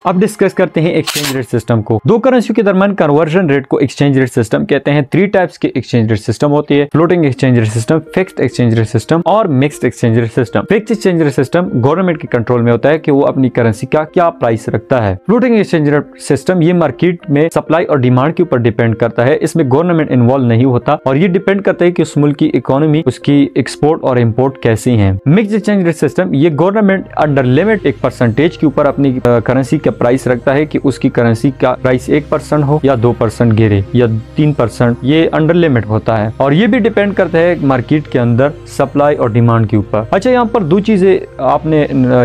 अब डिस्कस करते हैं एक्सचेंज रेट सिस्टम को। दो करेंसियों के दरमियान कन्वर्जन रेट को एक्सचेंज रेट सिस्टम कहते हैं। 3 टाइप्स के एक्सचेंज रेट सिस्टम होती है, floating exchange rate system, fixed exchange rate system और mixed exchange rate system. Fixed exchange rate system government के कंट्रोल में होता है कि वो अपनी करेंसी का क्या प्राइस रखता है। फ्लोटिंग एक्सचेंज रेट सिस्टम ये मार्केट में सप्लाई और डिमांड के ऊपर डिपेंड करता है, इसमें गवर्नमेंट इन्वॉल्व नहीं होता और ये डिपेंड करता है कि उस मुल्क की इकोनॉमी, उसकी एक्सपोर्ट और इम्पोर्ट कैसी है। मिक्स्ड एक्सचेंज रेट सिस्टम ये गवर्नमेंट अंडर लिमिट एक परसेंटेज के ऊपर अपनी करेंसी का प्राइस रखता है कि उसकी करेंसी का प्राइस 1% हो या 2% गिरे या 3%, ये अंडर लिमिट होता है और ये भी डिपेंड करता है मार्केट के अंदर सप्लाई और डिमांड के ऊपर। अच्छा, यहाँ पर दो चीजें आपने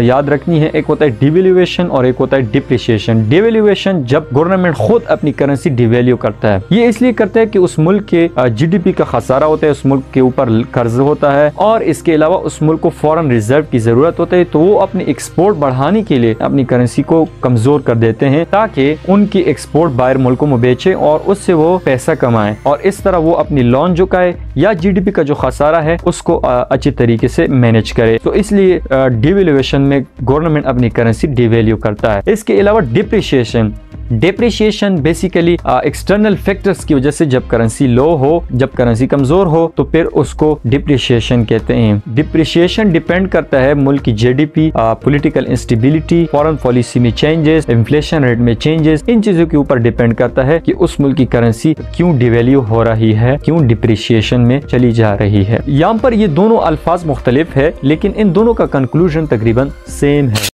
याद रखनी है, एक होता है डिवैल्यूएशन और एक होता है डिप्रिसिएशन। डिवैल्यूएशन जब गवर्नमेंट खुद अपनी करेंसी डिवैल्यू करता है, ये इसलिए करता है कि उस मुल्क के GDP का खसारा होता है, उस मुल्क के ऊपर कर्ज होता है और इसके अलावा उस मुल्क को फॉरेन रिजर्व की जरूरत होती है, तो वो अपनी एक्सपोर्ट बढ़ाने के लिए अपनी करेंसी को कमजोर कर देते हैं ताकि उनकी एक्सपोर्ट बाहर मुल्कों में बेचे और उससे वो पैसा कमाए और इस तरह वो अपनी लोन चुकाए या GDP का जो खसारा है उसको अच्छी तरीके से मैनेज करे। तो इसलिए डिवैल्यूएशन में गवर्नमेंट अपनी करेंसी डिवैल्यू करता है। इसके अलावा डिप्रिसिएशन बेसिकली एक्सटर्नल फैक्टर्स की वजह से जब करेंसी लो हो, जब करेंसी कमजोर हो तो फिर उसको डिप्रिसिएशन कहते हैं। डिप्रिसिएशन डिपेंड करता है मुल्क की GDP, political instability, foreign policy में चेंजेस, इन्फ्लेशन रेट में चेंजेस, इन चीजों के ऊपर डिपेंड करता है कि उस मुल्क की करेंसी क्यों डिवैल्यू हो रही है, क्यों डिप्रिसिएशन में चली जा रही है। यहाँ पर ये दोनों अल्फाज मुख्तलिफ है लेकिन इन दोनों का कंक्लूजन तकरीबन सेम है।